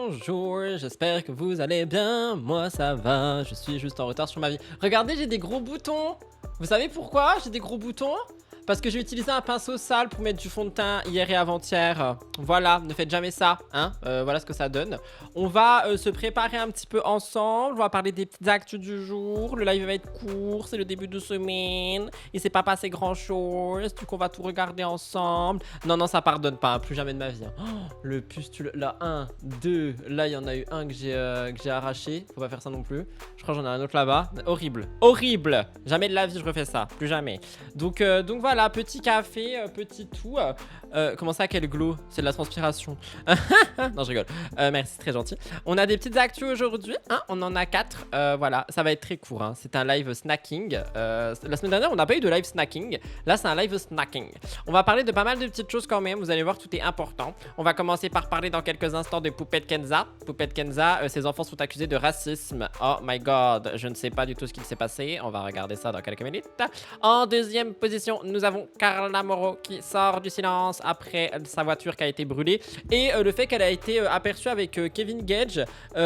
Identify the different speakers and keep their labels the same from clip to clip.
Speaker 1: bonjour, j'espère que vous allez bien, moi ça va, je suis juste en retard sur ma vie. Regardez, j'ai des gros boutons. Vous savez pourquoi j'ai des gros boutons? Parce que j'ai utilisé un pinceau sale pour mettre du fond de teint hier et avant-hier. Voilà, ne faites jamais ça, hein. Voilà ce que ça donne. On va se préparer un petit peu ensemble. On va parler des petites actus du jour. Le live va être court, c'est le début de semaine. Il s'est pas passé grand-chose, du coup on va tout regarder ensemble. Non, ça pardonne pas, hein, plus jamais de ma vie. Hein. Oh, le pustule, là, 1, 2. Là, il y en a eu un que j'ai arraché. Faut pas faire ça non plus. Je crois que j'en ai un autre là-bas. Horrible, horrible. Jamais de la vie je refais ça, plus jamais. Donc voilà. Petit café, petit tout. Comment ça, quel glow? C'est de la transpiration. Non, je rigole. Merci, c'est très gentil. On a des petites actus aujourd'hui. Hein, on en a 4. Voilà, ça va être très court. Hein. C'est un live snacking. La semaine dernière, on n'a pas eu de live snacking. Là, c'est un live snacking. On va parler de pas mal de petites choses quand même. Vous allez voir, tout est important. On va commencer par parler dans quelques instants de Poupette Kenza. Poupette Kenza, ses enfants sont accusés de racisme. Oh my god, je ne sais pas du tout ce qui s'est passé. On va regarder ça dans quelques minutes. En deuxième position, nous avons Carla Moreau qui sort du silence après sa voiture qui a été brûlée et le fait qu'elle a été aperçue avec Kevin Gage.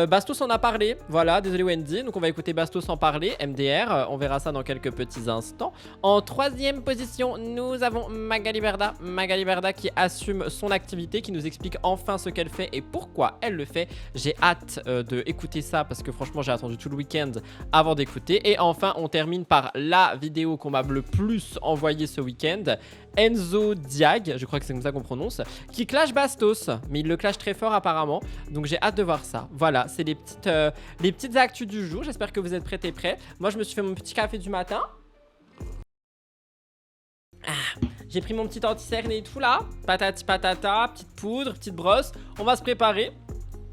Speaker 1: Bastos en a parlé, voilà, désolé Wendy, donc on va écouter Bastos en parler, MDR, on verra ça dans quelques petits instants. En troisième position, nous avons Magali Berda qui assume son activité, qui nous explique enfin ce qu'elle fait et pourquoi elle le fait. J'ai hâte d'écouter ça parce que franchement j'ai attendu tout le week-end avant d'écouter. Et enfin on termine par la vidéo qu'on m'a le plus envoyée ce week-end. Enzo Diag, je crois que c'est comme ça qu'on prononce, qui clash Bastos, mais il le clash très fort apparemment, donc j'ai hâte de voir ça. Voilà, c'est les petites actus du jour, j'espère que vous êtes prêts. Moi je me suis fait mon petit café du matin. J'ai pris mon petit anti-cerné et tout là, patati patata, petite poudre, petite brosse, on va se préparer.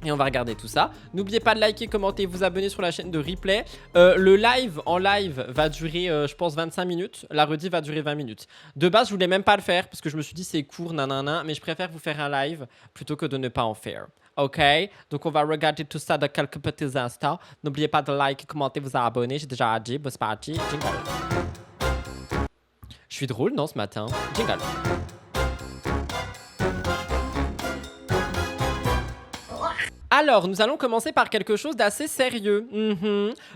Speaker 1: Et on va regarder tout ça. N'oubliez pas de liker, commenter, vous abonner sur la chaîne de replay. Le live en live va durer, je pense, 25 minutes. La rediff va durer 20 minutes. De base, je voulais même pas le faire parce que je me suis dit c'est court, nanana. Mais je préfère vous faire un live plutôt que de ne pas en faire. Ok? Donc on va regarder tout ça dans quelques petits instants. N'oubliez pas de liker, commenter, vous abonner. J'ai déjà dit, bon, c'est parti. Jingle. Je suis drôle, non, ce matin? Jingle. Alors, nous allons commencer par quelque chose d'assez sérieux.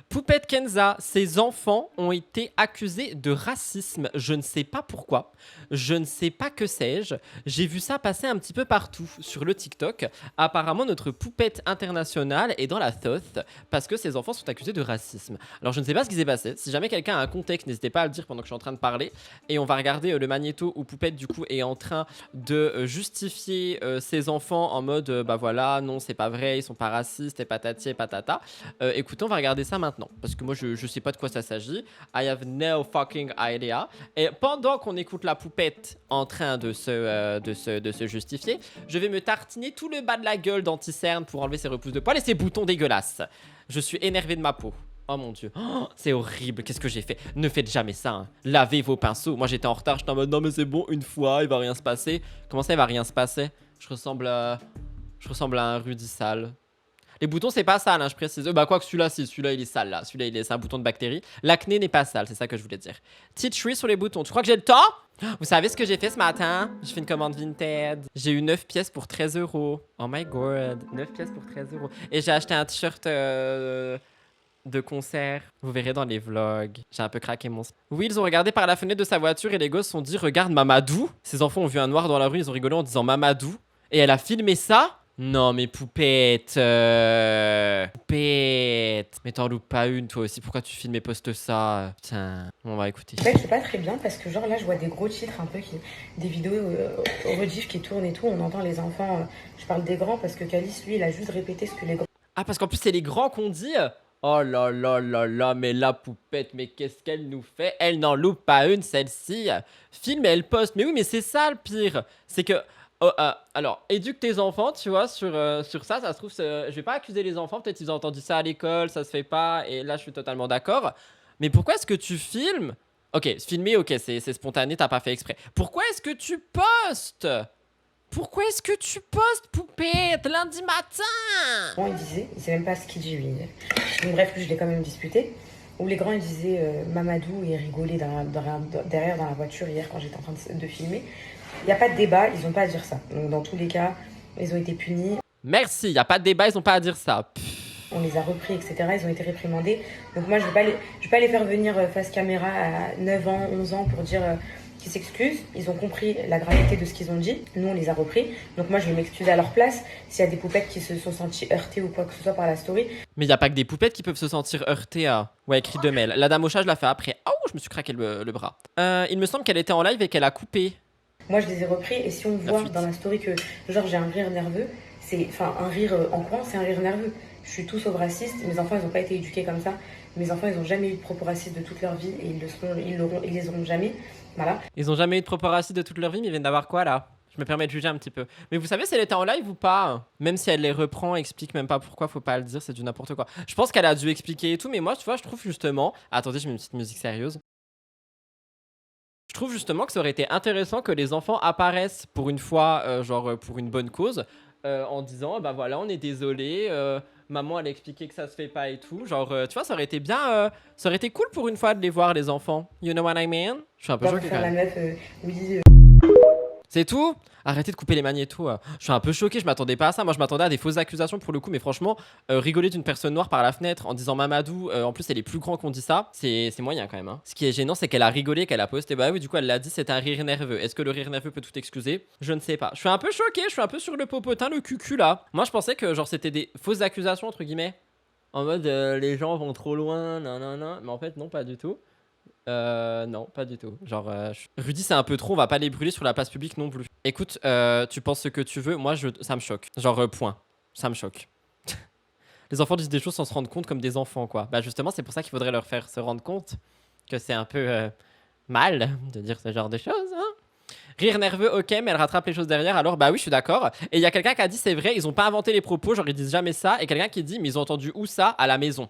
Speaker 1: Poupette Kenza, ses enfants ont été accusés de racisme. Je ne sais pas pourquoi. Je ne sais pas que sais-je. J'ai vu ça passer un petit peu partout sur le TikTok. Apparemment, notre poupette internationale est dans la sauce parce que ses enfants sont accusés de racisme. Alors, je ne sais pas ce qui s'est passé. Si jamais quelqu'un a un contexte, n'hésitez pas à le dire pendant que je suis en train de parler. Et on va regarder le magnéto où Poupette, du coup, est en train de justifier ses enfants en mode, bah voilà, non, c'est pas vrai. Ils sont pas racistes et patati et patata. Écoutez, on va regarder ça maintenant parce que moi je sais pas de quoi ça s'agit. I have no fucking idea. Et pendant qu'on écoute la poupette en train de se justifier, je vais me tartiner tout le bas de la gueule d'anti-cerne pour enlever ses repousses de poils et ses boutons dégueulasses. Je suis énervé de ma peau. Oh mon dieu, oh, c'est horrible, qu'est-ce que j'ai fait? Ne faites jamais ça, hein. Lavez vos pinceaux. Moi j'étais en retard, j'étais en mode non mais c'est bon, une fois, il va rien se passer. Comment ça il va rien se passer? Je ressemble à un Rudy sale. Les boutons c'est pas sale, hein, je précise. Bah quoi que celui-là si, celui-là il est sale là. Celui-là c'est un bouton de bactéries. L'acné n'est pas sale, c'est ça que je voulais dire. Tea tree sur les boutons. Tu crois que j'ai le temps? Vous savez ce que j'ai fait ce matin? J'ai fait une commande Vinted. J'ai eu 9 pièces pour 13 €. Oh my god, 9 pièces pour 13 €. Et j'ai acheté un t-shirt de concert. Vous verrez dans les vlogs. J'ai un peu craqué mon... Oui, ils ont regardé par la fenêtre de sa voiture et les gosses ont dit regarde Mamadou. Ces enfants ont vu un noir dans la rue, ils ont rigolé en disant Mamadou. Et elle a filmé ça? Non mais Poupette, Poupette. Mais t'en loupes pas une toi aussi, pourquoi tu filmes et postes ça? Putain, on va écouter.
Speaker 2: En fait, c'est pas très bien parce que genre là je vois des gros titres un peu des vidéos au rediff qui tournent et tout, on entend les enfants, je parle des grands parce que Calice lui il a juste répété ce que les grands...
Speaker 1: Ah parce qu'en plus c'est les grands qu'on dit. Oh là là là là, mais la Poupette, mais qu'est-ce qu'elle nous fait? Elle n'en loupe pas une celle-ci. Filme et elle poste, mais oui mais c'est ça le pire. C'est que... Oh, alors, éduque tes enfants, tu vois, sur ça, ça se trouve, je vais pas accuser les enfants, peut-être ils ont entendu ça à l'école, ça se fait pas, et là je suis totalement d'accord. Mais pourquoi est-ce que tu filmes? Ok, filmer, ok, c'est spontané, t'as pas fait exprès. Pourquoi est-ce que tu postes? Pourquoi est-ce que tu postes, Poupette, lundi matin?
Speaker 2: Bon, il disait, il sait même pas ce qu'il dit lui. Donc, bref, lui je l'ai quand même disputé. Où les grands ils disaient Mamadou et rigolaient derrière dans la voiture hier quand j'étais en train de filmer. Il n'y a pas de débat, ils n'ont pas à dire ça. Donc dans tous les cas, ils ont été punis.
Speaker 1: Merci, y a pas de débat, ils ont pas à dire ça.
Speaker 2: On les a repris, etc. Ils ont été réprimandés. Donc moi, je vais pas les faire venir face caméra à 9 ans, 11 ans pour dire qu'ils s'excusent. Ils ont compris la gravité de ce qu'ils ont dit. Nous, on les a repris. Donc moi, je vais m'excuser à leur place. S'il y a des poupettes qui se sont senties heurtées ou quoi que ce soit par la story.
Speaker 1: Mais y a pas que des poupettes qui peuvent se sentir heurtées à... Ouais, écrit de Mel. La dame au chat, je la fais après. Oh, je me suis craqué le bras. Il me semble qu'elle était en live et qu'elle a coupé.
Speaker 2: Moi, je les ai repris. Et si on voit dans la story que, genre, j'ai un rire nerveux, enfin, un rire en courant, c'est un rire nerveux. Je suis tout sauf raciste. Mes enfants, ils n'ont pas été éduqués comme ça. Mes enfants, ils n'ont jamais eu de propos racistes de toute leur vie et ils les auront jamais. Voilà.
Speaker 1: Ils ont jamais eu de propos racistes de toute leur vie, mais ils viennent d'avoir quoi là? Je me permets de juger un petit peu. Mais vous savez si elle était en live ou pas? Même si elle les reprend, explique même pas pourquoi, faut pas le dire, c'est du n'importe quoi. Je pense qu'elle a dû expliquer et tout, mais moi, tu vois, je trouve justement... Attendez, je mets une petite musique sérieuse. Je trouve justement que ça aurait été intéressant que les enfants apparaissent pour une fois, genre pour une bonne cause, en disant bah voilà, on est désolé, maman elle a expliqué que ça se fait pas et tout. Genre, tu vois, ça aurait été bien, ça aurait été cool pour une fois de les voir, les enfants. You know what I mean? Je suis un peu choqué quand même.
Speaker 2: La meuf, oui.
Speaker 1: C'est tout? Arrêtez de couper les magnétos. Je suis un peu choqué, je m'attendais pas à ça. Moi, je m'attendais à des fausses accusations pour le coup, mais franchement, rigoler d'une personne noire par la fenêtre en disant Mamadou, en plus, elle est plus grand qu'on dit ça, c'est moyen quand même. Hein. Ce qui est gênant, c'est qu'elle a rigolé, qu'elle a posté. Bah oui, du coup, elle l'a dit, c'est un rire nerveux. Est-ce que le rire nerveux peut tout excuser? Je ne sais pas. Je suis un peu choqué, je suis un peu sur le popotin, le cucu là. Moi, je pensais que genre c'était des fausses accusations, entre guillemets. En mode, les gens vont trop loin, non, non, non. Mais en fait, non, pas du tout. Non, pas du tout. Genre, Rudy, c'est un peu trop, on va pas les brûler sur la place publique non plus. Écoute, tu penses ce que tu veux, moi, ça me choque. Genre, point. Ça me choque. Les enfants disent des choses sans se rendre compte comme des enfants, quoi. Bah, justement, c'est pour ça qu'il faudrait leur faire se rendre compte que c'est un peu mal de dire ce genre de choses, hein. Rire nerveux, ok, mais elle rattrape les choses derrière, alors bah oui, je suis d'accord. Et il y a quelqu'un qui a dit, c'est vrai, ils ont pas inventé les propos, genre ils disent jamais ça. Et quelqu'un qui dit, mais ils ont entendu où ça? À la maison.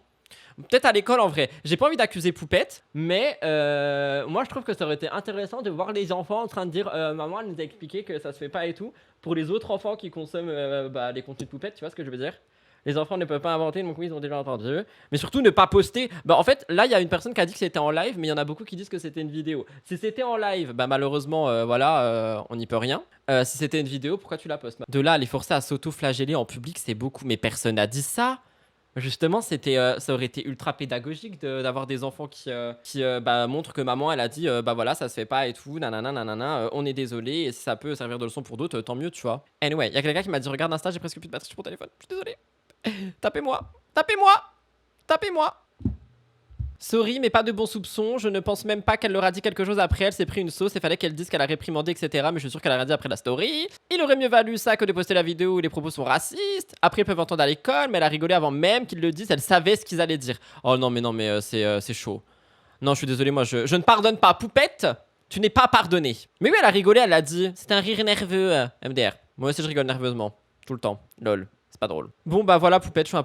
Speaker 1: Peut-être à l'école en vrai. J'ai pas envie d'accuser Poupette, mais moi je trouve que ça aurait été intéressant de voir les enfants en train de dire maman elle nous a expliqué que ça se fait pas et tout. Pour les autres enfants qui consomment les contenus de Poupette, tu vois ce que je veux dire? Les enfants ne peuvent pas inventer, donc oui, ils ont déjà entendu. Mais surtout, ne pas poster. Bah, en fait, là, il y a une personne qui a dit que c'était en live, mais il y en a beaucoup qui disent que c'était une vidéo. Si c'était en live, bah, malheureusement, voilà, on n'y peut rien. Si c'était une vidéo, pourquoi tu la postes? De là, les forcer à s'auto-flageller en public, c'est beaucoup. Mais personne n'a dit ça. Justement, ça aurait été ultra pédagogique d'avoir des enfants qui montrent que maman, elle a dit, bah voilà, ça se fait pas et tout, nanana, nanana, on est désolé, et si ça peut servir de leçon pour d'autres, tant mieux, tu vois. Anyway, il y a quelqu'un qui m'a dit, regarde Insta, j'ai presque plus de batterie sur mon téléphone, je suis désolé. Tapez-moi, tapez-moi, tapez-moi. Sorry, mais pas de bons soupçons. Je ne pense même pas qu'elle leur a dit quelque chose après. Elle s'est pris une sauce et fallait qu'elle dise qu'elle a réprimandé, etc. Mais je suis sûr qu'elle a rien dit après la story. Il aurait mieux valu ça que de poster la vidéo où les propos sont racistes. Après, ils peuvent entendre à l'école, mais elle a rigolé avant même qu'ils le disent. Elle savait ce qu'ils allaient dire. Oh non, mais c'est chaud. Non, je suis désolé, moi, je ne pardonne pas. Poupette, tu n'es pas pardonné. Mais oui, elle a rigolé, elle a dit. C'était un rire nerveux, MDR. Moi aussi, je rigole nerveusement. Tout le temps. Lol. C'est pas drôle. Bon bah voilà Poupette, je suis un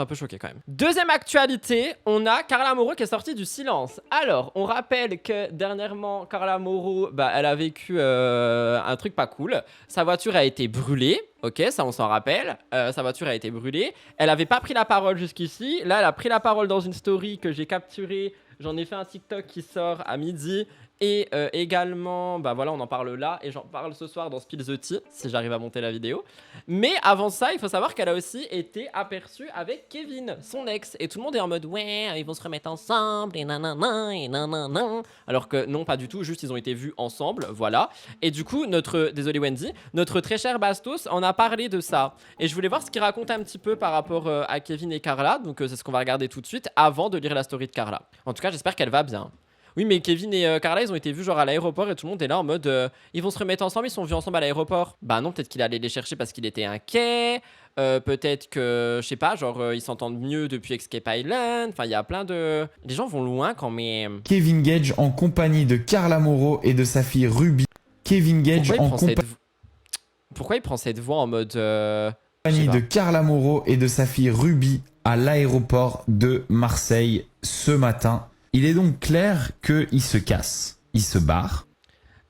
Speaker 1: peu choqué quand même. Deuxième actualité, on a Carla Moreau qui est sortie du silence. Alors, on rappelle que dernièrement, Carla Moreau, bah elle a vécu un truc pas cool. Sa voiture a été brûlée, ok, ça on s'en rappelle. Sa voiture a été brûlée. Elle avait pas pris la parole jusqu'ici. Là, elle a pris la parole dans une story que j'ai capturée. J'en ai fait un TikTok qui sort à midi. Et également, bah voilà, on en parle là. Et j'en parle ce soir dans Spill the Tea, si j'arrive à monter la vidéo. Mais avant ça, il faut savoir qu'elle a aussi été aperçue avec Kevin, son ex. Et tout le monde est en mode, ouais, ils vont se remettre ensemble, et nanana, et nanana. Alors que non, pas du tout, juste ils ont été vus ensemble, voilà. Et du coup, désolé Wendy, notre très cher Bastos en a parlé de ça. Et je voulais voir ce qu'il raconte un petit peu par rapport à Kevin et Carla. Donc c'est ce qu'on va regarder tout de suite avant de lire la story de Carla. En tout cas, j'espère qu'elle va bien. Oui, mais Kevin et Carla, ils ont été vus genre à l'aéroport et tout le monde est là en mode ils vont se remettre ensemble, ils sont vus ensemble à l'aéroport. Bah non, peut-être qu'il allait les chercher parce qu'il était inquiet. Peut-être que, je sais pas, genre ils s'entendent mieux depuis Escape Island. Enfin, il y a plein de... Les gens vont loin quand même.
Speaker 3: Kevin Gage en compagnie de Carla Moreau et de sa fille Ruby. Kevin Gage en compagnie
Speaker 1: Pourquoi il prend cette voix en mode...
Speaker 3: de Carla Moreau et de sa fille Ruby à l'aéroport de Marseille ce matin. Il est donc clair qu'ils se cassent, ils se barrent.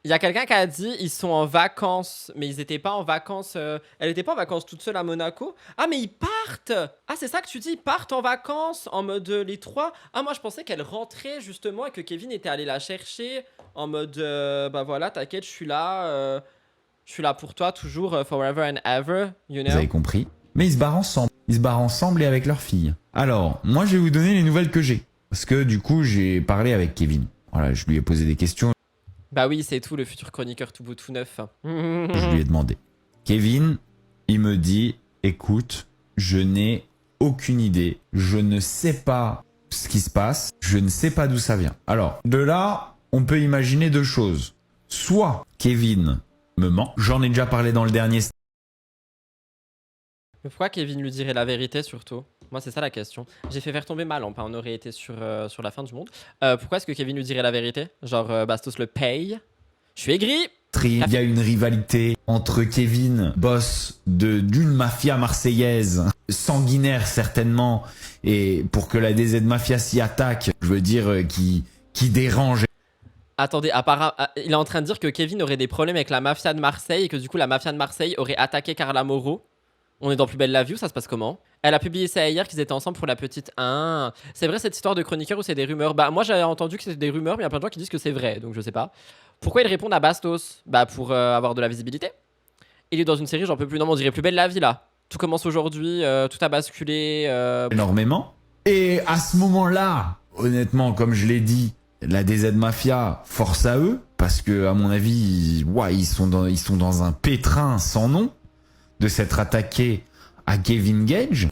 Speaker 1: Il y a quelqu'un qui a dit ils sont en vacances, mais ils étaient pas en vacances. Elle était pas en vacances toute seule à Monaco. Ah, mais ils partent. Ah, c'est ça que tu dis, ils partent en vacances en mode les trois. Ah, moi je pensais qu'elle rentrait justement et que Kevin était allé la chercher en mode bah voilà, t'inquiète, je suis là. je suis là pour toi toujours, forever and ever, you know.
Speaker 3: Vous avez compris. Mais ils se barrent ensemble. Ils se barrent ensemble et avec leur fille. Alors, moi, je vais vous donner les nouvelles que j'ai. Parce que du coup, j'ai parlé avec Kevin. Voilà, je lui ai posé des questions.
Speaker 1: Bah oui, c'est tout, le futur chroniqueur tout beau tout neuf.
Speaker 3: Je lui ai demandé. Kevin, il me dit, écoute, je n'ai aucune idée. Je ne sais pas ce qui se passe. Je ne sais pas d'où ça vient. Alors, de là, on peut imaginer deux choses. Soit Kevin me ment. J'en ai déjà parlé dans le dernier.
Speaker 1: Mais pourquoi Kevin lui dirait la vérité surtout? Moi, c'est ça la question. J'ai fait faire tomber ma lampe, hein, on aurait été sur la fin du monde. Pourquoi est-ce que Kevin lui dirait la vérité? Genre, Bastos le paye. Je suis aigri.
Speaker 3: Il y a une rivalité entre Kevin, boss d'une mafia marseillaise, sanguinaire certainement, et pour que la DZ Mafia s'y attaque, je veux dire, qui dérange.
Speaker 1: Attendez, il est en train de dire que Kevin aurait des problèmes avec la mafia de Marseille et que du coup la mafia de Marseille aurait attaqué Carla Moreau. On est dans Plus belle la vie ou ça se passe comment? Elle a publié ça hier qu'ils étaient ensemble pour la petite 1. C'est vrai cette histoire de chroniqueur ou c'est des rumeurs? Bah moi j'avais entendu que c'était des rumeurs mais il y a plein de gens qui disent que c'est vrai donc je sais pas. Pourquoi ils répondent à Bastos? Bah pour avoir de la visibilité. Il est dans une série j'en peux plus, non mais on dirait Plus belle la vie là. Tout commence aujourd'hui, tout a basculé.
Speaker 3: Énormément. Et à ce moment-là, honnêtement comme je l'ai dit, la DZ Mafia, force à eux, parce que à mon avis, ouais, ils sont dans un pétrin sans nom de s'être attaqué à Kevin Gage.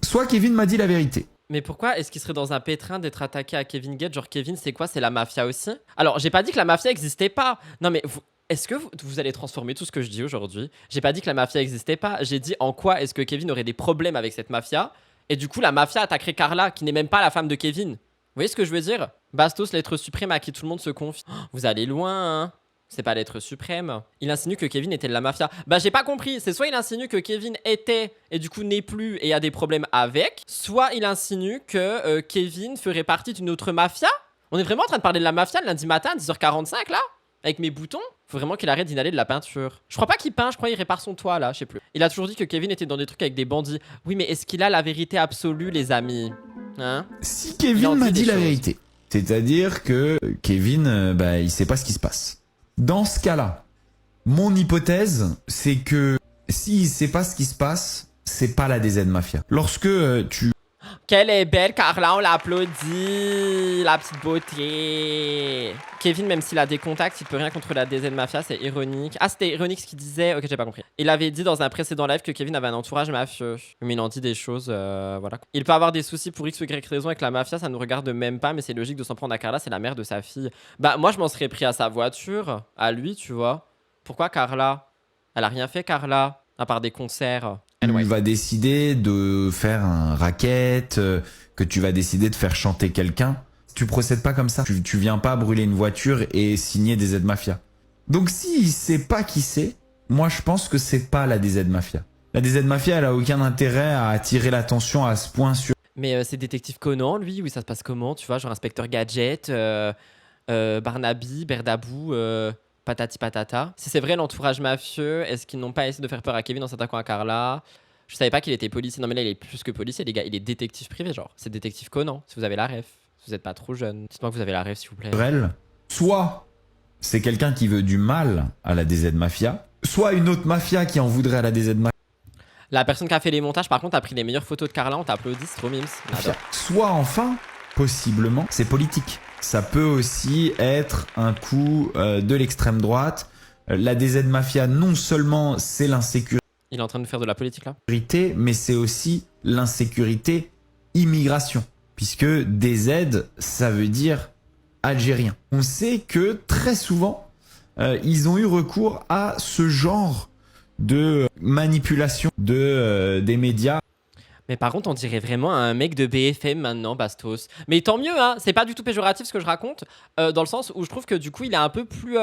Speaker 3: Soit Kevin m'a dit la vérité.
Speaker 1: Mais pourquoi est-ce qu'il serait dans un pétrin d'être attaqué à Kevin Gage? Genre Kevin c'est quoi? C'est la mafia aussi? Alors j'ai pas dit que la mafia existait pas. Non mais est-ce que vous allez transformer tout ce que je dis aujourd'hui? J'ai pas dit que la mafia existait pas. J'ai dit en quoi est-ce que Kevin aurait des problèmes avec cette mafia? Et du coup la mafia attaquerait Carla qui n'est même pas la femme de Kevin. Vous voyez ce que je veux dire? Bastos, l'être suprême à qui tout le monde se confie. Oh, vous allez loin, hein? C'est pas l'être suprême. Il insinue que Kevin était de la mafia. Bah j'ai pas compris. C'est soit il insinue que Kevin était et du coup n'est plus et a des problèmes avec, soit il insinue que Kevin ferait partie d'une autre mafia. On est vraiment en train de parler de la mafia le lundi matin à 10h45 là? Avec mes boutons? Faut vraiment qu'il arrête d'inhaler de la peinture. Je crois pas qu'il peint, je crois qu'il répare son toit là, je sais plus. Il a toujours dit que Kevin était dans des trucs avec des bandits. Oui mais est-ce qu'il a la vérité absolue les amis? Hein?
Speaker 3: Si Kevin m'a dit la vérité, c'est-à-dire que Kevin, bah, il sait pas ce qui se passe. Dans ce cas-là, mon hypothèse, c'est que s'il sait pas ce qui se passe, c'est pas la DZ Mafia. Lorsque tu...
Speaker 1: Qu'elle est belle, Carla, on l'applaudit, la petite beauté. Kevin, même s'il a des contacts, il peut rien contre la DZ Mafia, c'est ironique. Ah, c'était ironique ce qu'il disait. Ok, j'ai pas compris. Il avait dit dans un précédent live que Kevin avait un entourage mafieux. Mais il en dit des choses, voilà. Il peut avoir des soucis pour X ou Y raison avec la mafia, ça nous regarde même pas, mais c'est logique de s'en prendre à Carla, c'est la mère de sa fille. Bah, moi, je m'en serais pris à sa voiture, à lui, tu vois. Pourquoi Carla? Elle a rien fait, Carla, à part des concerts.
Speaker 3: Tu vas décider de faire un racket, que tu vas décider de faire chanter quelqu'un. Tu procèdes pas comme ça. Tu viens pas brûler une voiture et signer des Z Mafia. Donc s'il sait pas qui c'est, moi je pense que c'est pas la DZ Mafia. La DZ Mafia, elle a aucun intérêt à attirer l'attention à ce point sur...
Speaker 1: Mais c'est détective Conan, lui, oui, ça se passe comment? Tu vois, genre inspecteur Gadget, Barnaby, Berdabou... patati patata. Si c'est vrai l'entourage mafieux, est-ce qu'ils n'ont pas essayé de faire peur à Kevin en s'attaquant à Carla? Je savais pas qu'il était policier. Non mais là il est plus que policier les gars, il est détective privé genre. C'est détective Conan, si vous avez la ref. Si vous êtes pas trop jeune. Dites-moi que vous avez la ref s'il vous plaît.
Speaker 3: Soit c'est quelqu'un qui veut du mal à la DZ Mafia, soit une autre mafia qui en voudrait à la DZ Mafia.
Speaker 1: La personne qui a fait les montages par contre a pris les meilleures photos de Carla, on t'applaudit, c'est trop mimes.
Speaker 3: Soit enfin, possiblement, c'est politique. Ça peut aussi être un coup de l'extrême droite. La DZ Mafia, non seulement c'est l'insécurité,
Speaker 1: il est en train de faire de la politique là,
Speaker 3: mais c'est aussi l'insécurité immigration. Puisque DZ, ça veut dire algérien. On sait que très souvent, ils ont eu recours à ce genre de manipulation des médias.
Speaker 1: Mais par contre, on dirait vraiment un mec de BFM maintenant, Bastos. Mais tant mieux, hein. C'est pas du tout péjoratif ce que je raconte, dans le sens où je trouve que du coup, il est un peu plus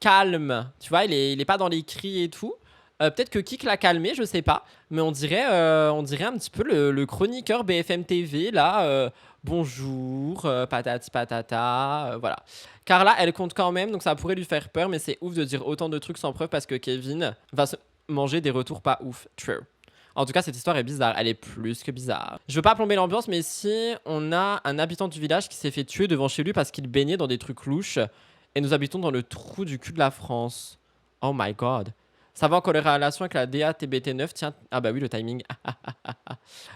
Speaker 1: calme. Tu vois, il est pas dans les cris et tout. Peut-être que Kik l'a calmé, je sais pas. Mais on dirait un petit peu le chroniqueur BFM TV, là. Bonjour, patati patata, voilà. Carla, elle compte quand même, donc ça pourrait lui faire peur, mais c'est ouf de dire autant de trucs sans preuve parce que Kevin va se manger des retours pas ouf. True. En tout cas, cette histoire est bizarre. Elle est plus que bizarre. Je veux pas plomber l'ambiance, mais si on a un habitant du village qui s'est fait tuer devant chez lui parce qu'il baignait dans des trucs louches et nous habitons dans le trou du cul de la France. Oh my god. Ça va en corrélation avec la DA-TBT9. Tiens, ah bah oui, le timing.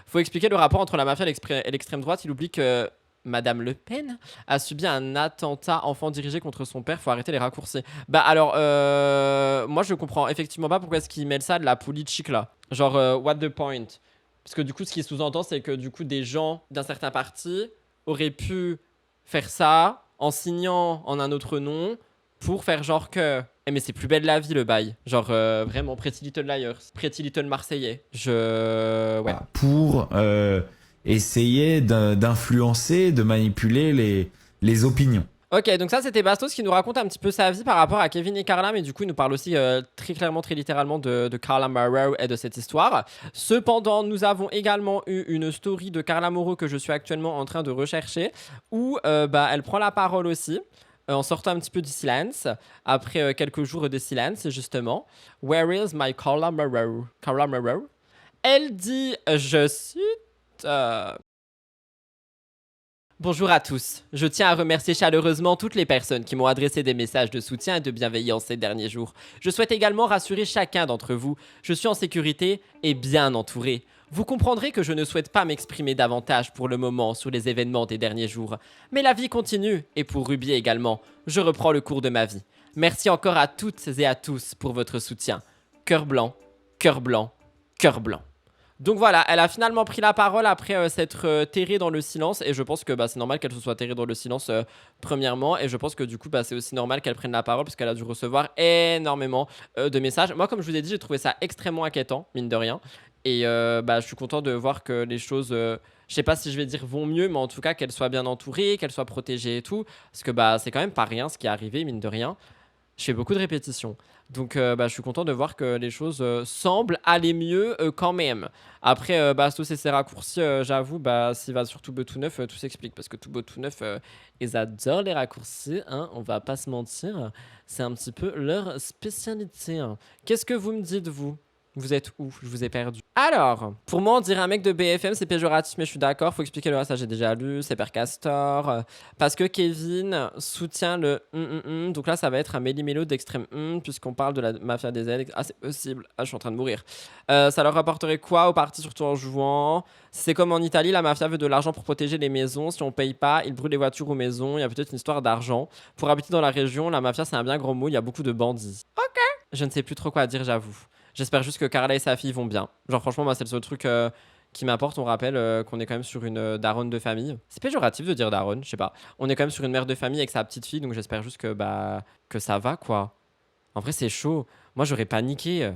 Speaker 1: Faut expliquer le rapport entre la mafia et l'extrême droite. Il oublie que Madame Le Pen a subi un attentat enfant dirigé contre son père. Faut arrêter les raccourcis. Bah alors, moi je comprends effectivement pas pourquoi est-ce qu'ils mêlent ça de la politique là. Genre, what the point? Parce que du coup, ce qui sous-entend, c'est que du coup, des gens d'un certain parti auraient pu faire ça en signant en un autre nom pour faire genre que... Eh mais c'est plus belle la vie le bail. Genre vraiment Pretty Little Liars, Pretty Little Marseillais. Ouais.
Speaker 3: Pour essayer d'influencer, de manipuler les opinions.
Speaker 1: Ok, donc ça c'était Bastos qui nous raconte un petit peu sa vie par rapport à Kevin et Carla, mais du coup il nous parle aussi très clairement, très littéralement de Carla Morrow et de cette histoire. Cependant, nous avons également eu une story de Carla Morrow que je suis actuellement en train de rechercher, où elle prend la parole aussi, en sortant un petit peu du silence, après quelques jours de silence justement. Where is my Carla Morrow? Carla Morrow. Elle dit, je cite... Bonjour à tous. Je tiens à remercier chaleureusement toutes les personnes qui m'ont adressé des messages de soutien et de bienveillance ces derniers jours. Je souhaite également rassurer chacun d'entre vous. Je suis en sécurité et bien entouré. Vous comprendrez que je ne souhaite pas m'exprimer davantage pour le moment sur les événements des derniers jours. Mais la vie continue, et pour Ruby également. Je reprends le cours de ma vie. Merci encore à toutes et à tous pour votre soutien. Cœur blanc, cœur blanc, cœur blanc. Donc voilà, elle a finalement pris la parole après s'être terrée dans le silence. Et je pense que c'est normal qu'elle se soit terrée dans le silence premièrement. Et je pense que du coup c'est aussi normal qu'elle prenne la parole parce qu'elle a dû recevoir énormément de messages. Moi, comme je vous ai dit, j'ai trouvé ça extrêmement inquiétant, mine de rien. Et je suis content de voir que les choses, je sais pas si je vais dire vont mieux, mais en tout cas qu'elle soit bien entourée, qu'elle soit protégée et tout. Parce que c'est quand même pas rien ce qui est arrivé, mine de rien. Je fais beaucoup de répétitions. Donc je suis content de voir que les choses semblent aller mieux quand même. Après, tous ces raccourcis, j'avoue, s'il va sur Toubo tout neuf, tout s'explique. Parce que Toubo tout neuf, ils adorent les raccourcis, hein, on va pas se mentir. C'est un petit peu leur spécialité. Hein. Qu'est-ce que vous me dites, vous ? Vous êtes où? Je vous ai perdu. Alors, pour moi, on dirait un mec de BFM, c'est péjoratif, mais je suis d'accord. Faut expliquer le reste, ça j'ai déjà lu. C'est Père Castor. Parce que Kevin soutient le donc là, ça va être un méli-mélo d'extrême puisqu'on parle de la mafia des aides. Ah, c'est possible. Ah, je suis en train de mourir. Ça leur rapporterait quoi au parti, surtout en jouant? C'est comme en Italie, la mafia veut de l'argent pour protéger les maisons. Si on paye pas, ils brûlent les voitures aux maisons. Il y a peut-être une histoire d'argent. Pour habiter dans la région, la mafia, c'est un bien gros mot. Il y a beaucoup de bandits. Ok. Je ne sais plus trop quoi dire, j'avoue. J'espère juste que Carla et sa fille vont bien. Genre franchement, moi c'est le seul truc qui m'apporte. On rappelle qu'on est quand même sur une daronne de famille. C'est péjoratif de dire daronne, je sais pas. On est quand même sur une mère de famille avec sa petite fille, donc j'espère juste que ça va quoi. En vrai c'est chaud. Moi j'aurais paniqué.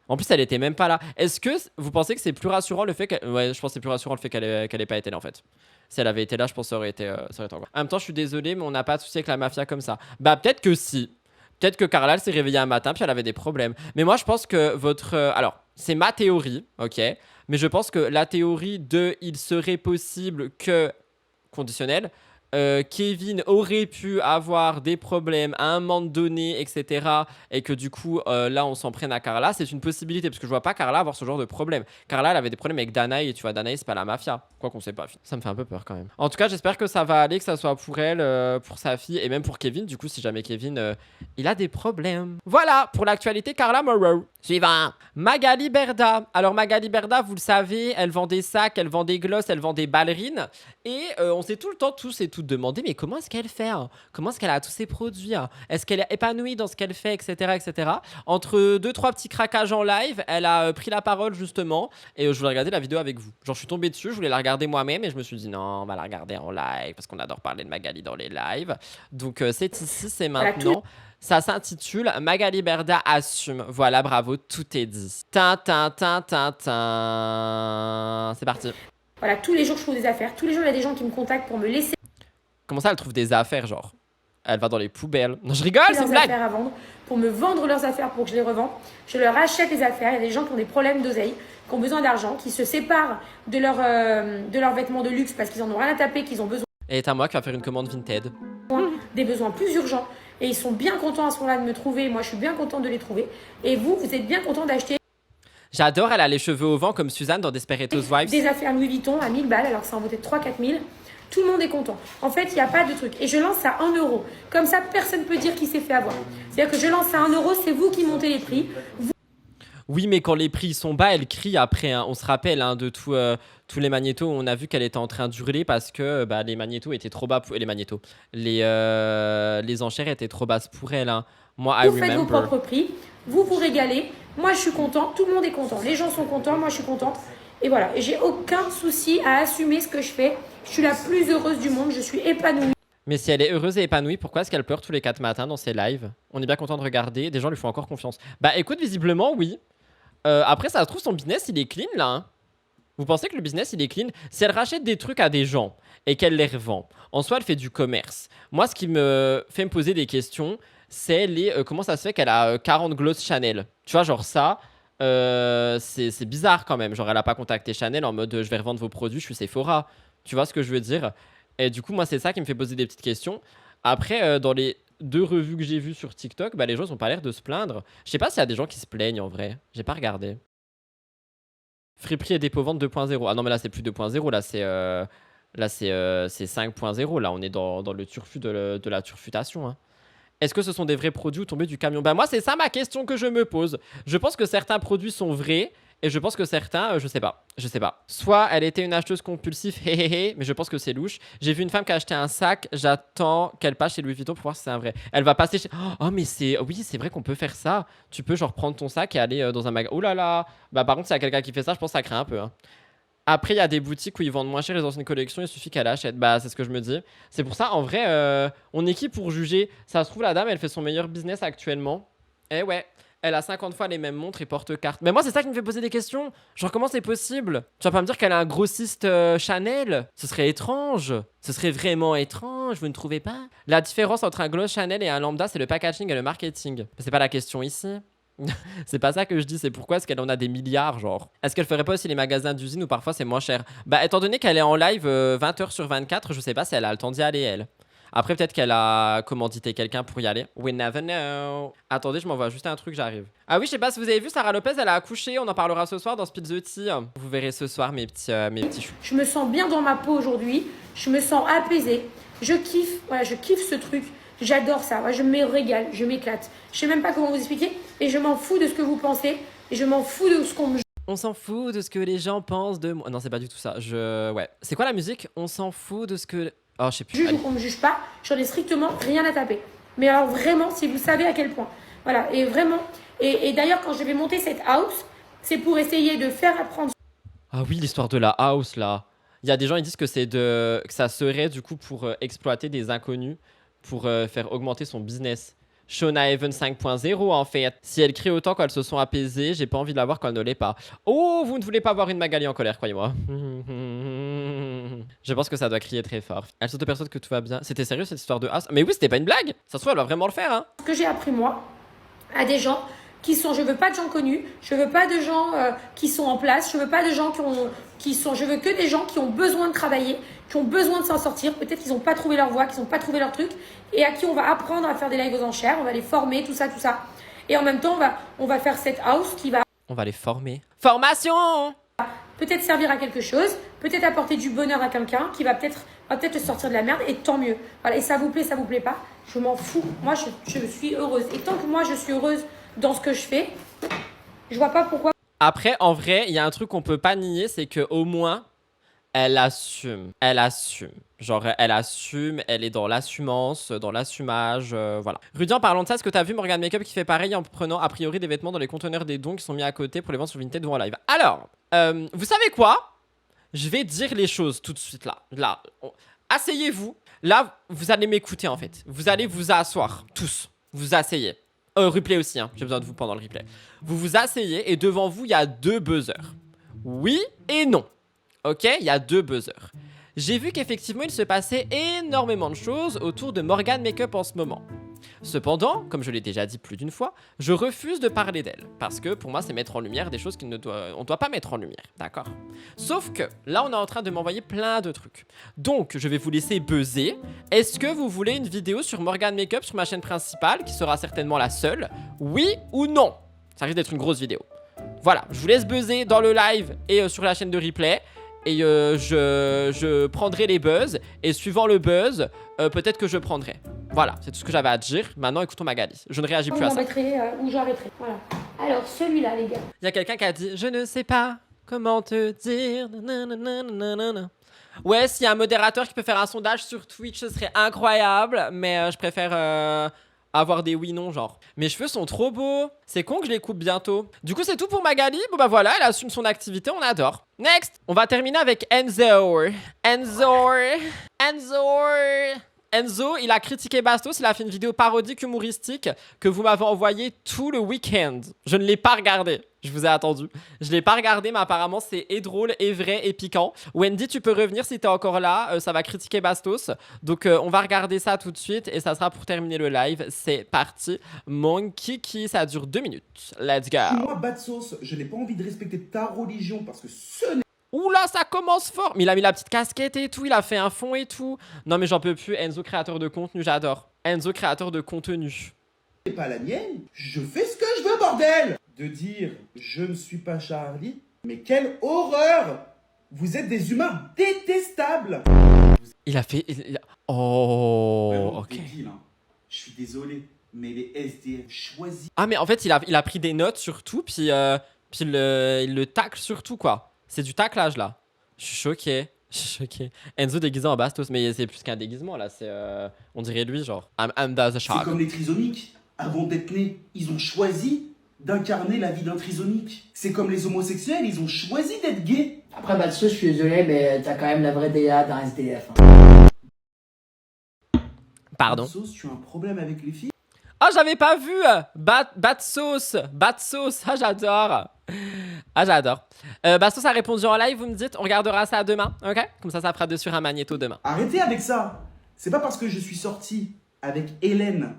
Speaker 1: En plus elle était même pas là. Est-ce que vous pensez que c'est plus rassurant le fait qu'elle... Ouais, je pense que c'est plus rassurant le fait qu'elle ait pas été là en fait. Si elle avait été là, je pense que ça aurait été encore. En même temps, je suis désolé, mais on n'a pas de souci avec la mafia comme ça. Peut-être que si. Peut-être que Carla, elle s'est réveillée un matin puis elle avait des problèmes. Mais moi, je pense que votre... alors, c'est ma théorie, ok? Mais je pense que la théorie de « il serait possible que... » conditionnel, Kevin aurait pu avoir des problèmes à un moment donné, etc. Et que du coup, là, on s'en prenne à Carla. C'est une possibilité parce que je vois pas Carla avoir ce genre de problème. Carla, elle avait des problèmes avec Danae et tu vois, Danae, c'est pas la mafia. Quoi qu'on sait pas. Ça me fait un peu peur quand même. En tout cas, j'espère que ça va aller, que ça soit pour elle, pour sa fille et même pour Kevin. Du coup, si jamais Kevin, il a des problèmes. Voilà pour l'actualité Carla Morrow. Suivant. Magali Berda. Alors, Magali Berda, vous le savez, elle vend des sacs, elle vend des glosses, elle vend des ballerines. Et on s'est tout le temps tous et toutes demandé, mais comment est-ce qu'elle fait? Comment est-ce qu'elle a tous ces produits? Est-ce qu'elle est épanouie dans ce qu'elle fait, etc., etc. Entre 2-3 petits craquages en live, elle a pris la parole justement. Et je voulais regarder la vidéo avec vous. Genre, je suis tombé dessus, je voulais la regarder moi-même. Et je me suis dit, non, on va la regarder en live. Parce qu'on adore parler de Magali dans les lives. Donc, c'est ici, c'est maintenant. Ça s'intitule Magali Berda assume. Voilà, bravo, tout est dit. Tin. C'est parti.
Speaker 4: Voilà, tous les jours, je trouve des affaires. Tous les jours, il y a des gens qui me contactent pour me laisser.
Speaker 1: Comment ça, elle trouve des affaires, genre? Elle va dans les poubelles. Non, je rigole, c'est une blague.
Speaker 4: Affaires à vendre, pour me vendre leurs affaires pour que je les revende. Je leur achète les affaires. Il y a des gens qui ont des problèmes d'oseille, qui ont besoin d'argent, qui se séparent de leurs vêtements de luxe parce qu'ils en ont rien à taper, qu'ils ont besoin.
Speaker 1: Et est à moi qui va faire une commande Vinted.
Speaker 4: Des besoins plus urgents. Et ils sont bien contents à ce moment-là de me trouver. Moi, je suis bien contente de les trouver. Et vous êtes bien contents d'acheter.
Speaker 1: J'adore, elle a les cheveux au vent comme Suzanne dans Desperate Housewives.
Speaker 4: Des affaires Louis Vuitton à 1000 balles, alors que ça en vaut peut-être 3-4 000. Tout le monde est content. En fait, il n'y a pas de truc. Et je lance à 1 euro. Comme ça, personne ne peut dire qui s'est fait avoir. C'est-à-dire que je lance à 1 euro, c'est vous qui montez les prix.
Speaker 1: Oui, mais quand les prix sont bas, elle crie après. Hein. On se rappelle hein, de tous les magnétos. On a vu qu'elle était en train d'hurler parce que les magnétos étaient trop bas pour les magnétos. Les enchères étaient trop basses pour elle. Hein. Moi, I
Speaker 4: Vous faites vos
Speaker 1: remember.
Speaker 4: propres prix. Vous vous régalez. Moi, je suis content. Tout le monde est content. Les gens sont contents. Moi, je suis contente. Et voilà. Et j'ai aucun souci à assumer ce que je fais. Je suis la plus heureuse du monde. Je suis épanouie.
Speaker 1: Mais si elle est heureuse et épanouie, pourquoi est-ce qu'elle pleure tous les 4 matins dans ses lives? On est bien content de regarder. Des gens lui font encore confiance. Bah écoute, visiblement, oui. Après, ça se trouve, son business, il est clean, là. Hein. Vous pensez que le business, il est clean? Si elle rachète des trucs à des gens et qu'elle les revend, en soi, elle fait du commerce. Moi, ce qui me fait me poser des questions, c'est comment ça se fait qu'elle a 40 gloss Chanel? Tu vois, genre ça, c'est bizarre quand même. Genre, elle a pas contacté Chanel en mode je vais revendre vos produits, je suis Sephora. Tu vois ce que je veux dire? Et du coup, moi, c'est ça qui me fait poser des petites questions. Après, dans les 2 revues que j'ai vues sur TikTok, les gens ils ont pas l'air de se plaindre. Je sais pas s'il y a des gens qui se plaignent en vrai. J'ai pas regardé. Friperie et dépôt vente 2.0. Ah non, mais là, c'est plus 2.0. Là, c'est 5.0. Là, on est dans le turfu de la turfutation. Hein. Est-ce que ce sont des vrais produits ou tombés du camion? Bah moi, c'est ça ma question que je me pose. Je pense que certains produits sont vrais. Et je pense que certains, je sais pas. Soit elle était une acheteuse compulsive, mais je pense que c'est louche. J'ai vu une femme qui a acheté un sac, j'attends qu'elle passe chez Louis Vuitton pour voir si c'est un vrai. Elle va passer chez... Oh mais oui, c'est vrai qu'on peut faire ça. Tu peux genre prendre ton sac et aller dans un magasin. Oh là là. Bah par contre, s'il y a quelqu'un qui fait ça, je pense que ça craint un peu. Hein. Après, il y a des boutiques où ils vendent moins cher les anciennes collections, il suffit qu'elle achète. Bah c'est ce que je me dis. C'est pour ça, en vrai, on est qui pour juger? Ça se trouve, la dame, elle fait son meilleur business actuellement. Eh ouais. Elle a 50 fois les mêmes montres et porte-cartes. Mais moi, c'est ça qui me fait poser des questions. Genre, comment c'est possible? Tu vas pas me dire qu'elle a un grossiste Chanel? Ce serait étrange. Ce serait vraiment étrange, vous ne trouvez pas? La différence entre un gloss Chanel et un lambda, c'est le packaging et le marketing. C'est pas la question ici. C'est pas ça que je dis, c'est pourquoi est-ce qu'elle en a des milliards, genre. Est-ce qu'elle ferait pas aussi les magasins d'usine où parfois c'est moins cher? Bah, étant donné qu'elle est en live 20h sur 24, je sais pas si elle a le temps d'y aller, elle. Après, peut-être qu'elle a commandité quelqu'un pour y aller. We never know. Attendez, je m'envoie juste un truc, j'arrive. Ah oui, je sais pas si vous avez vu, Sarah Lopez, elle a accouché. On en parlera ce soir dans Spill the Tea. Vous verrez ce soir mes petits choux.
Speaker 4: Je me sens bien dans ma peau aujourd'hui. Je me sens apaisée. Je kiffe. Voilà, je kiffe ce truc. J'adore ça. Voilà, je me régale. Je m'éclate. Je sais même pas comment vous expliquer. Et je m'en fous de ce que vous pensez. Et je m'en fous de ce qu'on me...
Speaker 1: On s'en fout de ce que les gens pensent de moi. Non, c'est pas du tout ça. Ouais. C'est quoi la musique? On s'en fout de ce que... Oh, je sais plus.
Speaker 4: Juge ou qu'on me juge pas, j'en ai strictement rien à taper. Mais alors vraiment, si vous savez à quel point. Voilà, et vraiment. Et d'ailleurs, quand je vais monter cette house, c'est pour essayer de faire apprendre.
Speaker 1: Ah oui, l'histoire de la house, là. Il y a des gens qui disent que que ça serait du coup pour exploiter des inconnus, pour faire augmenter son business. Shona Even 5.0 en fait. Si elle crie autant quand elles se sont apaisées, j'ai pas envie de la voir quand elle ne l'est pas. Oh, vous ne voulez pas voir une Magali en colère, croyez-moi. Je pense que ça doit crier très fort. Elle s'auto-persuade que tout va bien. C'était sérieux cette histoire de house? Mais oui, c'était pas une blague. Ça se trouve, elle va vraiment le faire, hein.
Speaker 4: Ce que j'ai appris moi à des gens qui sont, je veux pas de gens connus, je veux pas de gens qui sont en place, je veux pas de gens je veux que des gens qui ont besoin de travailler, qui ont besoin de s'en sortir, peut-être qu'ils n'ont pas trouvé leur voie, qu'ils n'ont pas trouvé leur truc, et à qui on va apprendre à faire des lives aux enchères, on va les former, tout ça. Et en même temps, on va faire cette house qui va...
Speaker 1: On va les former. Formation!
Speaker 4: Peut-être servir à quelque chose, peut-être apporter du bonheur à quelqu'un qui va peut-être te sortir de la merde, et tant mieux. Voilà, et ça vous plaît pas, je m'en fous. Moi, je suis heureuse. Et tant que moi, je suis heureuse dans ce que je fais, je vois pas pourquoi...
Speaker 1: Après, en vrai, il y a un truc qu'on peut pas nier, c'est qu'au moins, elle assume. Genre, elle assume, elle est dans l'assumance, dans l'assumage, voilà. Rudy, en parlant de ça, est-ce que t'as vu Morgan Makeup qui fait pareil en prenant a priori des vêtements dans les conteneurs des dons qui sont mis à côté pour les vendre sur Vinted ou en live? Alors, vous savez quoi? Je vais dire les choses tout de suite là. Asseyez-vous. Là, vous allez m'écouter en fait. Vous allez vous asseoir, tous. Vous asseyez. Replay aussi, hein. J'ai besoin de vous pendant le replay. Vous vous asseyez et devant vous, il y a 2 buzzers. Oui et non. Ok, il y a 2 buzzers. J'ai vu qu'effectivement, il se passait énormément de choses autour de Morgan Makeup en ce moment. Cependant, comme je l'ai déjà dit plus d'une fois, je refuse de parler d'elle. Parce que pour moi, c'est mettre en lumière des choses qu'on ne doit pas mettre en lumière. D'accord? Sauf que là, on est en train de m'envoyer plein de trucs. Donc, je vais vous laisser buzzer. Est-ce que vous voulez une vidéo sur Morgan Makeup sur ma chaîne principale, qui sera certainement la seule? Oui ou non? Ça risque d'être une grosse vidéo. Voilà, je vous laisse buzzer dans le live et sur la chaîne de replay. et je prendrai les buzz. Et suivant le buzz, peut-être que je prendrai. Voilà, c'est tout ce que j'avais à dire. Maintenant, écoutons Magali. Je ne réagis plus à ça.
Speaker 4: Ou j'arrêterai. Voilà. Alors, celui-là, les gars.
Speaker 1: Il y a quelqu'un qui a dit « Je ne sais pas comment te dire... » Ouais, s'il y a un modérateur qui peut faire un sondage sur Twitch, ce serait incroyable. Mais je préfère avoir des oui-non, genre. Mes cheveux sont trop beaux. C'est con que je les coupe bientôt. Du coup, c'est tout pour Magali. Bon bah voilà, elle assume son activité, on adore. Next, on va terminer avec Enzo. Enzo, il a critiqué Bastos, il a fait une vidéo parodique humoristique que vous m'avez envoyée tout le week-end. Je ne l'ai pas regardé, je vous ai attendu. Je ne l'ai pas regardé, mais apparemment c'est et drôle, et vrai, et piquant. Wendy, tu peux revenir si t'es encore là, ça va critiquer Bastos. Donc on va regarder ça tout de suite et ça sera pour terminer le live. C'est parti, mon kiki, ça dure 2 minutes. Let's go.
Speaker 5: Moi, Bastos, je n'ai pas envie de respecter ta religion parce que ce n'est
Speaker 1: Oula, ça commence fort. Mais il a mis la petite casquette et tout, il a fait un fond et tout. Non mais j'en peux plus, Enzo créateur de contenu, j'adore. Enzo créateur de contenu.
Speaker 5: pas la mienne. Je fais ce que je veux, bordel. De dire je ne suis pas Charlie, mais quelle horreur. Vous êtes des humains détestables.
Speaker 1: Il a fait... Oh,
Speaker 5: Vraiment
Speaker 1: ok.
Speaker 5: débile, hein. Je suis désolé, mais les SDF choisis.
Speaker 1: Ah mais en fait, il a pris des notes sur tout, puis il le tacle sur tout, quoi. C'est du taclage, là. Je suis choqué. Enzo déguisé en Bastos, mais c'est plus qu'un déguisement, là. C'est, on dirait lui, genre. I'm the shark.
Speaker 5: C'est comme les trisomiques. Avant d'être nés, ils ont choisi d'incarner la vie d'un trisomique. C'est comme les homosexuels, ils ont choisi d'être gays.
Speaker 6: Après, Bastos, je suis désolé, mais t'as quand même la vraie DA d'un SDF. Hein.
Speaker 1: Pardon.
Speaker 5: Bastos, tu as un problème avec les filles?
Speaker 1: Ah, j'avais pas vu Batsos. Ah, j'adore. Bastos a répondu en live, vous me dites, on regardera ça demain, ok? Comme ça fera dessus un magnéto demain.
Speaker 5: Arrêtez avec ça. C'est pas parce que je suis sorti avec Hélène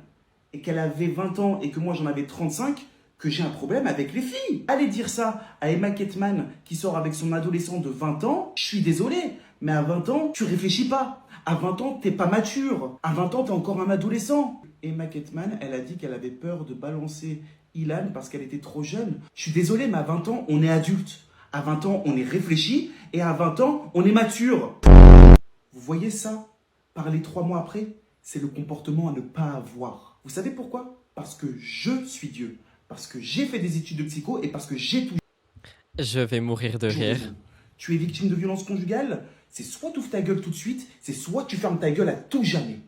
Speaker 5: et qu'elle avait 20 ans et que moi j'en avais 35 que j'ai un problème avec les filles. Allez dire ça à Emma Ketman qui sort avec son adolescent de 20 ans. Je suis désolé, mais à 20 ans, tu réfléchis pas. À 20 ans, t'es pas mature. À 20 ans, t'es encore un adolescent. Emma Ketman, elle a dit qu'elle avait peur de balancer Ilan parce qu'elle était trop jeune. Je suis désolé, mais à 20 ans, on est adulte. À 20 ans, on est réfléchi. Et à 20 ans, on est mature. Vous voyez ça? Parler 3 mois après, c'est le comportement à ne pas avoir. Vous savez pourquoi? Parce que je suis Dieu. Parce que j'ai fait des études de psycho et parce que j'ai tout.
Speaker 1: Je vais mourir de rire.
Speaker 5: Tu es victime de violence conjugale? C'est soit tu ouvres ta gueule tout de suite, c'est soit tu fermes ta gueule à tout jamais.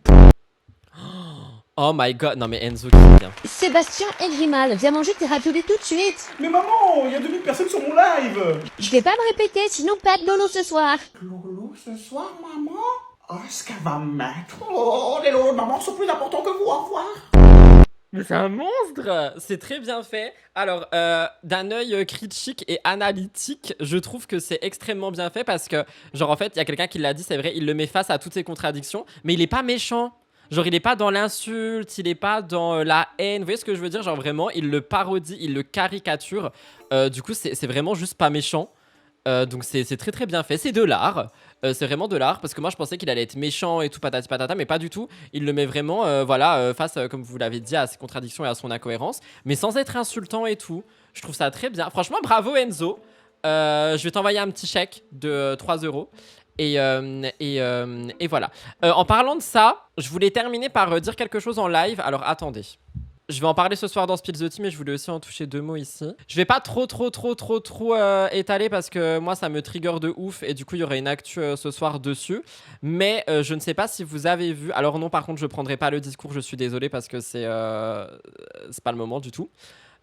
Speaker 1: Oh my god, non mais Enzo qui est bien.
Speaker 7: Sébastien et Grimal, viens manger tes raviolis tout de suite.
Speaker 5: Mais maman, il y a 2000 personnes sur mon live.
Speaker 7: Je vais pas me répéter, sinon pas de Lolo ce soir.
Speaker 5: Lolo, ce soir, maman? Oh, ce qu'elle va me mettre. Oh, les Lolo de maman sont plus importants que vous, au revoir.
Speaker 1: Mais c'est un monstre! C'est très bien fait. Alors, d'un œil critique et analytique, je trouve que c'est extrêmement bien fait parce que, genre, en fait, il y a quelqu'un qui l'a dit, c'est vrai, il le met face à toutes ses contradictions, mais il est pas méchant. Genre, il est pas dans l'insulte, il est pas dans la haine. Vous voyez ce que je veux dire? Genre, vraiment, il le parodie, il le caricature. Du coup, c'est vraiment juste pas méchant. Donc c'est très très bien fait, c'est de l'art, c'est vraiment de l'art parce que moi je pensais qu'il allait être méchant et tout patati patata mais pas du tout, il le met vraiment voilà face comme vous l'avez dit à ses contradictions et à son incohérence mais sans être insultant et tout, je trouve ça très bien, franchement bravo Enzo, je vais t'envoyer un petit chèque de 3 € et voilà. En parlant de ça, je voulais terminer par dire quelque chose en live, alors attendez. Je vais en parler ce soir dans Spill the Tea, mais je voulais aussi en toucher 2 mots ici. Je vais pas trop étaler parce que moi ça me trigger de ouf et du coup il y aurait une actu ce soir dessus. Mais je ne sais pas si vous avez vu. Alors non, par contre je prendrai pas le discours, je suis désolé parce que c'est pas le moment du tout.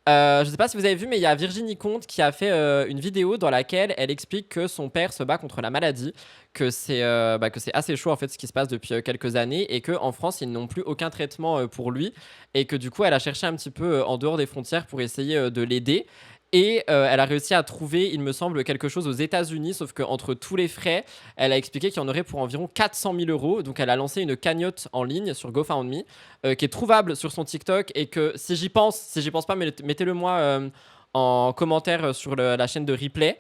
Speaker 1: Je sais pas si vous avez vu, mais il y a Virginie Comte qui a fait une vidéo dans laquelle elle explique que son père se bat contre la maladie, que c'est assez chaud en fait ce qui se passe depuis quelques années et qu'en France ils n'ont plus aucun traitement pour lui et que du coup elle a cherché un petit peu en dehors des frontières pour essayer de l'aider. Et elle a réussi à trouver, il me semble, quelque chose aux États-Unis, sauf qu'entre tous les frais, elle a expliqué qu'il y en aurait pour environ 400 000 €. Donc elle a lancé une cagnotte en ligne sur GoFundMe, qui est trouvable sur son TikTok. Et que si j'y pense pas, mettez-le moi en commentaire sur la chaîne de replay.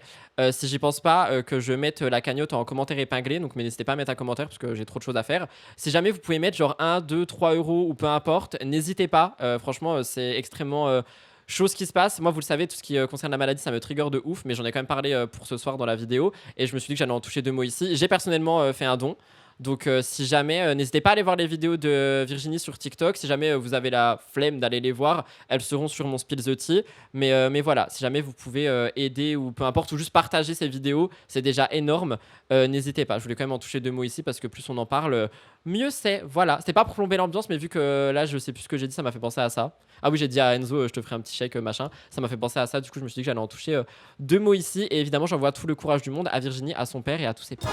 Speaker 1: Si j'y pense pas, que je mette la cagnotte en commentaire épinglé. Donc mais n'hésitez pas à mettre un commentaire parce que j'ai trop de choses à faire. Si jamais vous pouvez mettre genre 1, 2, 3 € ou peu importe, n'hésitez pas. Franchement, c'est extrêmement... chose qui se passe. Moi, vous le savez, tout ce qui concerne la maladie, ça me trigger de ouf, mais j'en ai quand même parlé pour ce soir dans la vidéo et je me suis dit que j'allais en toucher 2 mots ici. J'ai personnellement fait un don. Donc si jamais, n'hésitez pas à aller voir les vidéos de Virginie sur TikTok. Si jamais vous avez la flemme d'aller les voir, elles seront sur mon Spill the Tea. Mais voilà, si jamais vous pouvez aider ou peu importe, ou juste partager ces vidéos, c'est déjà énorme. N'hésitez pas, je voulais quand même en toucher 2 mots ici parce que plus on en parle, mieux c'est. Voilà, c'était pas pour plomber l'ambiance, mais vu que là je sais plus ce que j'ai dit, ça m'a fait penser à ça. Ah oui, j'ai dit à Enzo, je te ferai un petit chèque machin. Ça m'a fait penser à ça, du coup je me suis dit que j'allais en toucher 2 mots ici. Et évidemment, j'envoie tout le courage du monde à Virginie, à son père et à tous ses proches.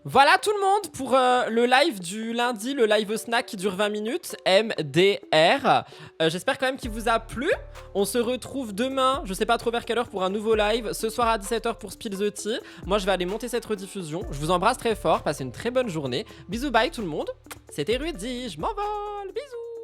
Speaker 1: Voilà tout le monde pour le live du lundi, le live snack qui dure 20 minutes, MDR. J'espère quand même qu'il vous a plu. On se retrouve demain, je sais pas trop vers quelle heure pour un nouveau live. Ce soir à 17h pour Spill the Tea. Moi je vais aller monter cette rediffusion. Je vous embrasse très fort, passez une très bonne journée. Bisous, bye tout le monde. C'était Rudy, je m'envole, bisous.